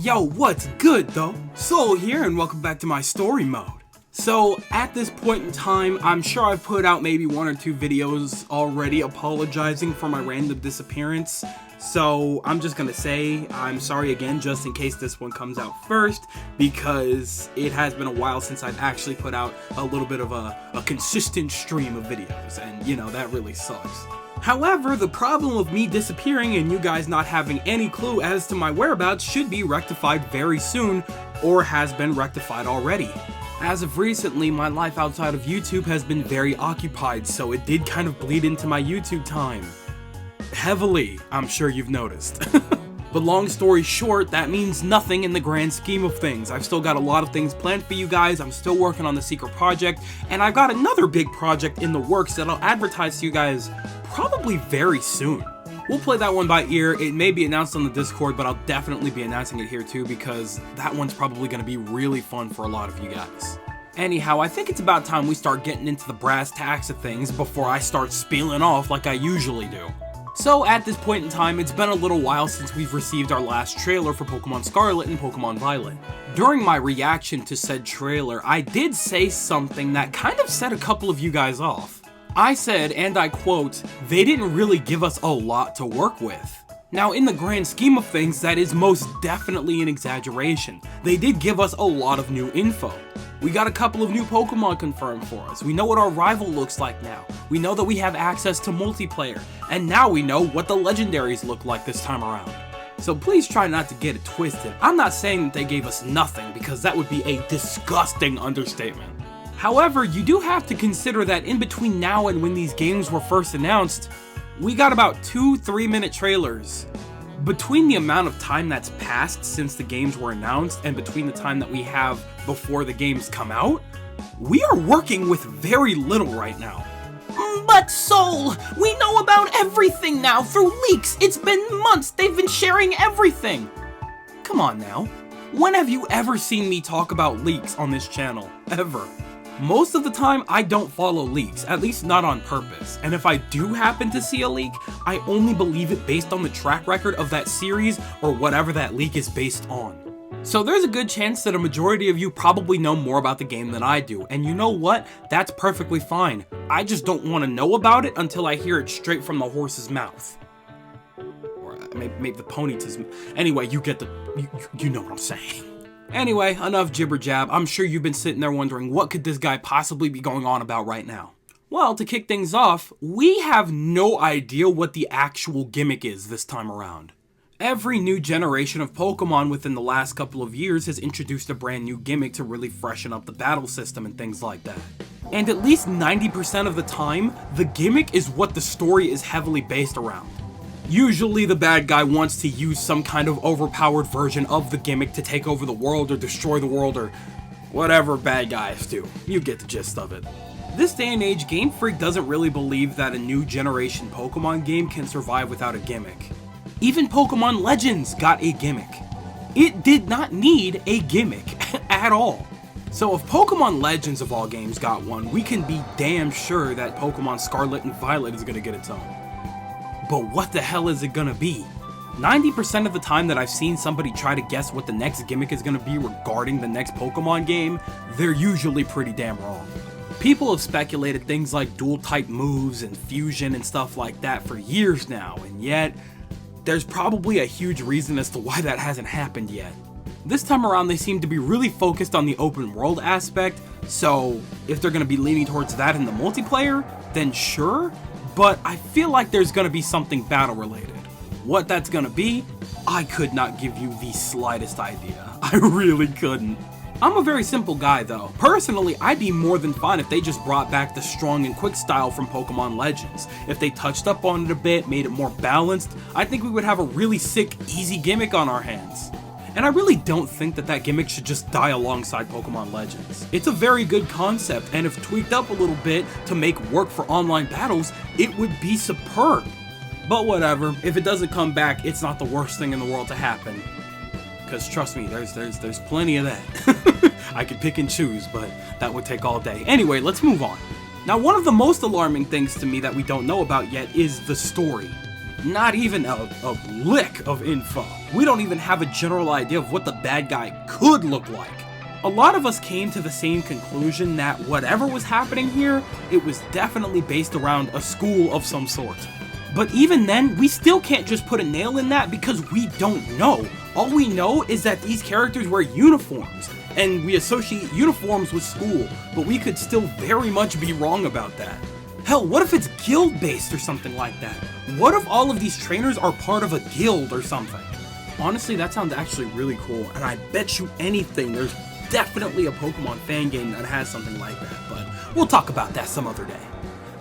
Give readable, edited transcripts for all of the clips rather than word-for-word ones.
Yo, what's good though? Soul here and welcome back to my story mode. So, at this point in time, I'm sure I've put out maybe 1 or 2 videos already apologizing for my random disappearance. So, I'm just gonna say I'm sorry again just in case this one comes out first, because it has been a while since I've actually put out a little bit of a consistent stream of videos, and you know, that really sucks. However, the problem of me disappearing and you guys not having any clue as to my whereabouts should be rectified very soon, or has been rectified already. As of recently, my life outside of YouTube has been very occupied, so it did kind of bleed into my YouTube time. Heavily, I'm sure you've noticed. But long story short, that means nothing in the grand scheme of things. I've still got a lot of things planned for you guys, I'm still working on the secret project, and I've got another big project in the works that I'll advertise to you guys probably very soon. We'll play that one by ear. It may be announced on the Discord, but I'll definitely be announcing it here too, because that one's probably going to be really fun for a lot of you guys. Anyhow, I think it's about time we start getting into the brass tacks of things before I start spieling off like I usually do. So at this point in time, it's been a little while since we've received our last trailer for Pokemon Scarlet and Pokemon Violet. During my reaction to said trailer, I did say something that kind of set a couple of you guys off. I said, and I quote, "They didn't really give us a lot to work with." Now, in the grand scheme of things, that is most definitely an exaggeration. They did give us a lot of new info. We got a couple of new Pokemon confirmed for us. We know what our rival looks like now. We know that we have access to multiplayer. And now we know what the legendaries look like this time around. So please try not to get it twisted. I'm not saying that they gave us nothing, because that would be a disgusting understatement. However, you do have to consider that in between now and when these games were first announced, we got about 2 3-minute trailers. Between the amount of time that's passed since the games were announced and between the time that we have before the games come out, we are working with very little right now. But Soul, we know about everything now through leaks. It's been months. They've been sharing everything. Come on now. When have you ever seen me talk about leaks on this channel? Ever. Most of the time, I don't follow leaks, at least not on purpose, and if I do happen to see a leak, I only believe it based on the track record of that series or whatever that leak is based on. So there's a good chance that a majority of you probably know more about the game than I do, and you know what? That's perfectly fine. I just don't want to know about it until I hear it straight from the horse's mouth. Or maybe the ponytail's mouth. Anyway, you get you know what I'm saying. Anyway, enough jibber jab. I'm sure you've been sitting there wondering, what could this guy possibly be going on about right now? Well, to kick things off, we have no idea what the actual gimmick is this time around. Every new generation of Pokemon within the last couple of years has introduced a brand new gimmick to really freshen up the battle system and things like that. And at least 90% of the time, the gimmick is what the story is heavily based around. Usually the bad guy wants to use some kind of overpowered version of the gimmick to take over the world or destroy the world or whatever bad guys do. You get the gist of it. This day and age, Game Freak doesn't really believe that a new generation Pokemon game can survive without a gimmick. Even Pokemon Legends got a gimmick. It did not need a gimmick at all. So if Pokemon Legends of all games got one, we can be damn sure that Pokemon Scarlet and Violet is going to get its own. But what the hell is it gonna be? 90% of the time that I've seen somebody try to guess what the next gimmick is gonna be regarding the next Pokemon game, they're usually pretty damn wrong. People have speculated things like dual type moves and fusion and stuff like that for years now, and yet, there's probably a huge reason as to why that hasn't happened yet. This time around, they seem to be really focused on the open world aspect, so if they're gonna be leaning towards that in the multiplayer, then sure. But I feel like there's gonna be something battle related. What that's gonna be, I could not give you the slightest idea. I really couldn't. I'm a very simple guy though. Personally, I'd be more than fine if they just brought back the strong and quick style from Pokemon Legends. If they touched up on it a bit, made it more balanced, I think we would have a really sick, easy gimmick on our hands. And I really don't think that that gimmick should just die alongside Pokemon Legends. It's a very good concept, and if tweaked up a little bit to make work for online battles, it would be superb. But whatever, if it doesn't come back, it's not the worst thing in the world to happen. Because trust me, there's plenty of that. I could pick and choose, but that would take all day. Anyway, let's move on. Now, one of the most alarming things to me that we don't know about yet is the story. Not even a lick of info. We don't even have a general idea of what the bad guy could look like. A lot of us came to the same conclusion that whatever was happening here, it was definitely based around a school of some sort. But even then, we still can't just put a nail in that because we don't know. All we know is that these characters wear uniforms, and we associate uniforms with school, but we could still very much be wrong about that. Hell, what if it's guild-based or something like that? What if all of these trainers are part of a guild or something? Honestly, that sounds actually really cool, and I bet you anything there's definitely a Pokemon fan game that has something like that, but we'll talk about that some other day.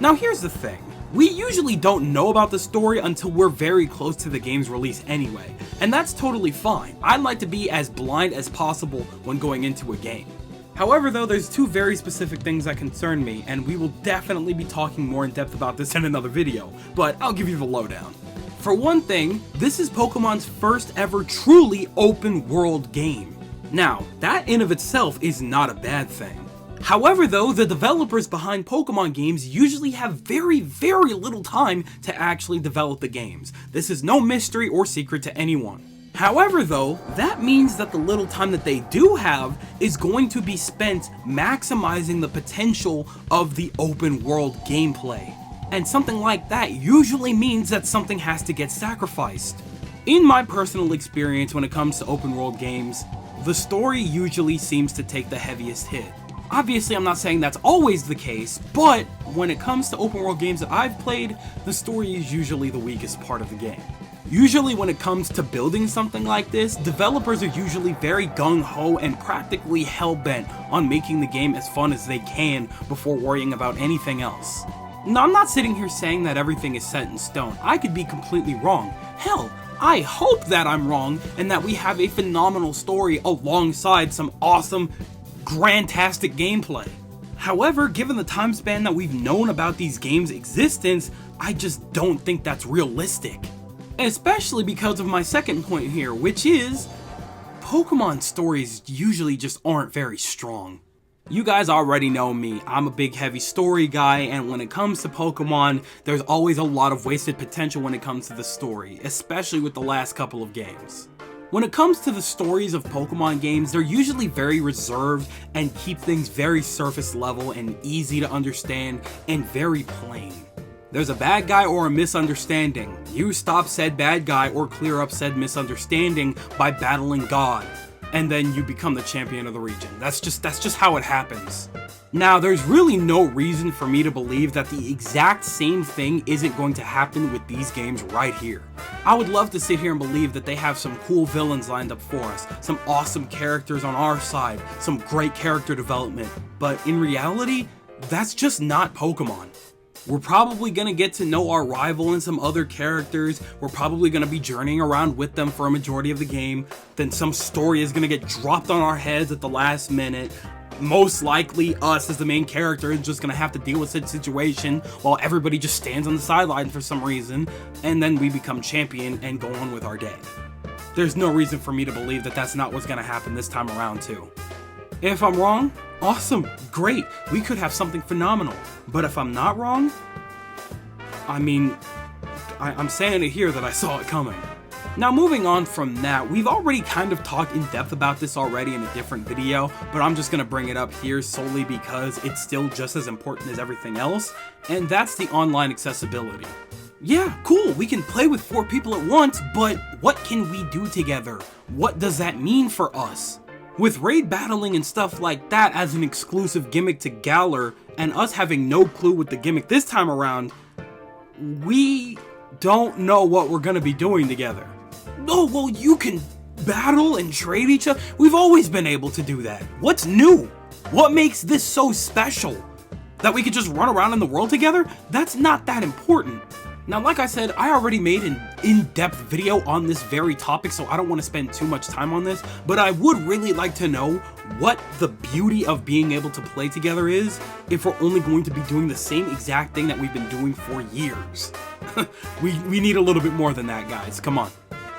Now here's the thing. We usually don't know about the story until we're very close to the game's release anyway, and that's totally fine. I like to be as blind as possible when going into a game. However though, there's two very specific things that concern me, and we will definitely be talking more in depth about this in another video, but I'll give you the lowdown. For one thing, this is Pokemon's first ever truly open world game. Now, that in of itself is not a bad thing. However though, the developers behind Pokemon games usually have very little time to actually develop the games. This is no mystery or secret to anyone. However though, that means that the little time that they do have is going to be spent maximizing the potential of the open world gameplay. And something like that usually means that something has to get sacrificed. In my personal experience when it comes to open world games, the story usually seems to take the heaviest hit. Obviously, I'm not saying that's always the case, but when it comes to open world games that I've played, the story is usually the weakest part of the game. Usually when it comes to building something like this, developers are usually very gung-ho and practically hell-bent on making the game as fun as they can before worrying about anything else. Now, I'm not sitting here saying that everything is set in stone. I could be completely wrong. Hell, I hope that I'm wrong and that we have a phenomenal story alongside some awesome, grantastic gameplay. However, given the time span that we've known about these games' existence, I just don't think that's realistic. Especially because of my second point here, which is Pokemon stories usually just aren't very strong. You guys already know me, I'm a big heavy story guy, and when it comes to Pokemon, there's always a lot of wasted potential when it comes to the story, especially with the last couple of games. When it comes to the stories of Pokemon games, they're usually very reserved and keep things very surface level and easy to understand and very plain. There's a bad guy or a misunderstanding. You stop said bad guy or clear up said misunderstanding by battling God, and then you become the champion of the region. That's just how it happens. Now, there's really no reason for me to believe that the exact same thing isn't going to happen with these games right here. I would love to sit here and believe that they have some cool villains lined up for us, some awesome characters on our side, some great character development, but in reality, that's just not Pokemon. We're probably going to get to know our rival and some other characters, we're probably going to be journeying around with them for a majority of the game, then some story is going to get dropped on our heads at the last minute. Most likely us as the main character is just going to have to deal with said situation while everybody just stands on the sideline for some reason, and then we become champion and go on with our day. There's no reason for me to believe that that's not what's going to happen this time around too. If I'm wrong, awesome, great, we could have something phenomenal. But if I'm not wrong, I mean, I'm saying it here that I saw it coming. Now moving on from that, we've already kind of talked in depth about this already in a different video, but I'm just going to bring it up here solely because it's still just as important as everything else, and that's the online accessibility. Yeah, cool, we can play with 4 people at once, but what can we do together? What does that mean for us? With raid battling and stuff like that as an exclusive gimmick to Galar, and us having no clue with the gimmick this time around, we don't know what we're gonna be doing together. Oh, well, you can battle and trade each other. We've always been able to do that. What's new? What makes this so special? That we could just run around in the world together? That's not that important. Now, like I said, I already made an in-depth video on this very topic, so I don't want to spend too much time on this, but I would really like to know what the beauty of being able to play together is if we're only going to be doing the same exact thing that we've been doing for years. we need a little bit more than that, guys. Come on.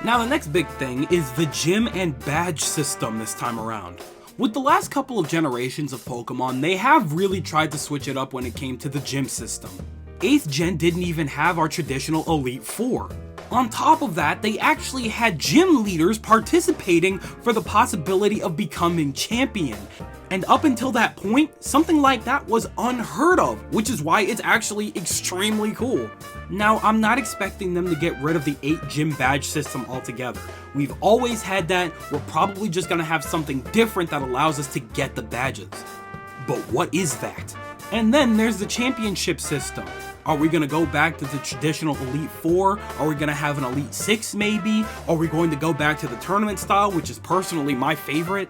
Now, the next big thing is the gym and badge system this time around. With the last couple of generations of Pokemon, they have really tried to switch it up when it came to the gym system. 8th gen didn't even have our traditional Elite Four. On top of that, they actually had gym leaders participating for the possibility of becoming champion. And up until that point, something like that was unheard of, which is why it's actually extremely cool. Now, I'm not expecting them to get rid of the 8 gym badge system altogether. We've always had that. We're probably just gonna have something different that allows us to get the badges. But what is that? And then there's the championship system. Are we gonna go back to the traditional Elite 4? Are we gonna have an Elite 6 maybe? Are we going to go back to the tournament style, which is personally my favorite?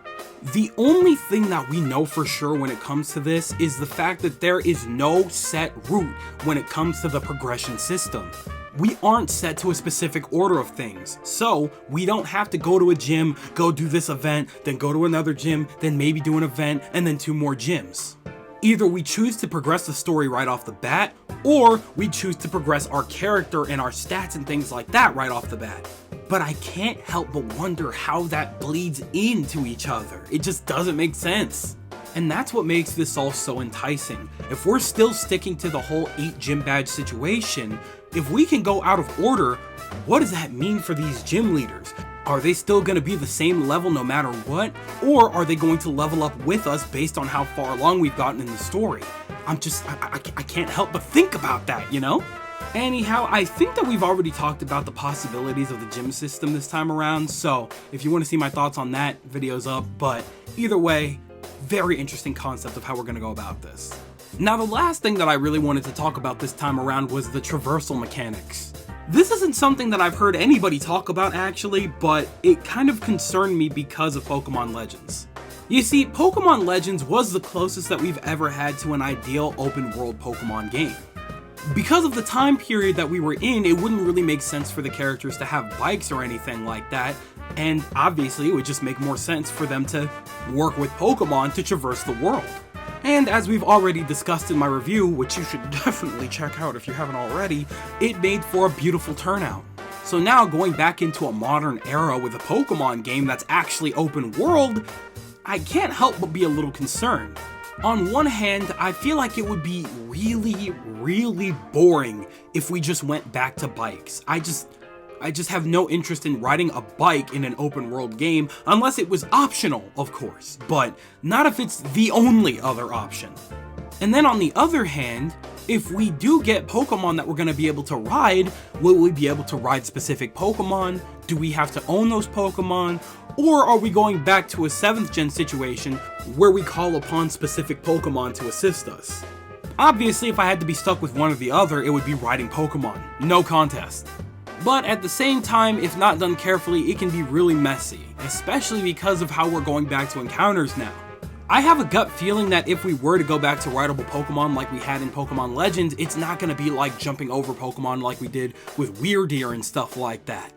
The only thing that we know for sure when it comes to this is the fact that there is no set route when it comes to the progression system. We aren't set to a specific order of things, so we don't have to go to a gym, go do this event, then go to another gym, then maybe do an event, and then 2 more gyms. Either we choose to progress the story right off the bat, or we choose to progress our character and our stats and things like that right off the bat. But I can't help but wonder how that bleeds into each other. It just doesn't make sense. And that's what makes this all so enticing. If we're still sticking to the whole 8 gym badge situation, if we can go out of order, what does that mean for these gym leaders? Are they still going to be the same level no matter what? Or are they going to level up with us based on how far along we've gotten in the story? I can't help but think about that, you know? Anyhow, I think that we've already talked about the possibilities of the gym system this time around, so if you want to see my thoughts on that, video's up, but either way, very interesting concept of how we're going to go about this. Now, the last thing that I really wanted to talk about this time around was the traversal mechanics. This isn't something that I've heard anybody talk about actually, but it kind of concerned me because of Pokemon Legends. You see, Pokemon Legends was the closest that we've ever had to an ideal open world Pokemon game. Because of the time period that we were in, it wouldn't really make sense for the characters to have bikes or anything like that, and obviously it would just make more sense for them to work with Pokemon to traverse the world. And as we've already discussed in my review, which you should definitely check out if you haven't already, it made for a beautiful turnout. So now going back into a modern era with a Pokemon game that's actually open world, I can't help but be a little concerned. On one hand, I feel like it would be really boring if we just went back to bikes. I just have no interest in riding a bike in an open world game unless it was optional, of course, but not if it's the only other option. And then on the other hand, if we do get Pokemon that we're going to be able to ride, will we be able to ride specific Pokemon? Do we have to own those Pokemon? Or are we going back to a 7th gen situation where we call upon specific Pokemon to assist us? Obviously, if I had to be stuck with one or the other, it would be riding Pokemon. No contest. But at the same time, if not done carefully, it can be really messy, especially because of how we're going back to encounters now. I have a gut feeling that if we were to go back to rideable Pokemon like we had in Pokemon Legends, it's not going to be like jumping over Pokemon like we did with Weirdeer and stuff like that.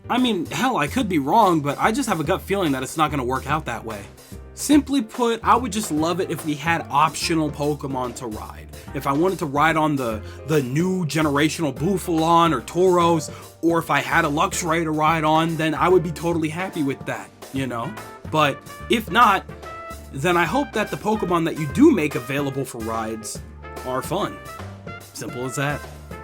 I mean, hell, I could be wrong, but I just have a gut feeling that it's not going to work out that way. Simply put, I would just love it if we had optional Pokemon to ride. If I wanted to ride on the new generational Bufalon or Tauros, or if I had a Luxray to ride on, then I would be totally happy with that, you know? But if not, then I hope that the Pokemon that you do make available for rides are fun. Simple as that.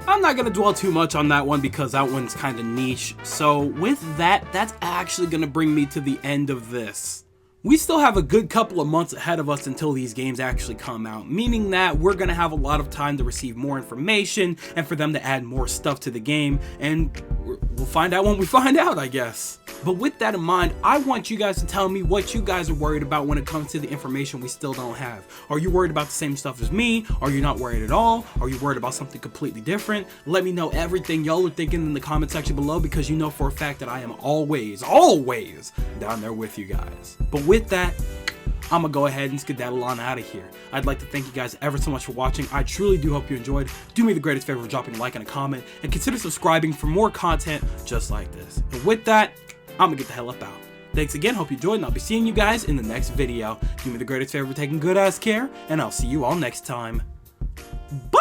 I'm not going to dwell too much on that one because that one's kind of niche. So with that, that's actually going to bring me to the end of this. We still have a good couple of months ahead of us until these games actually come out, meaning that we're going to have a lot of time to receive more information and for them to add more stuff to the game, and we'll find out when we find out, I guess. But with that in mind, I want you guys to tell me what you guys are worried about when it comes to the information we still don't have. Are you worried about the same stuff as me? Are you not worried at all? Are you worried about something completely different? Let me know everything y'all are thinking in the comment section below, because you know for a fact that I am always down there with you guys. But with that, I'm gonna go ahead and skedaddle on out of here. I'd like to thank you guys ever so much for watching. I truly do hope you enjoyed. Do me the greatest favor of dropping a like and a comment, and consider subscribing for more content just like this. And with that, I'm gonna get the hell up out. Thanks again, hope you enjoyed, and I'll be seeing you guys in the next video. Do me the greatest favor of taking good ass care, and I'll see you all next time. Bye!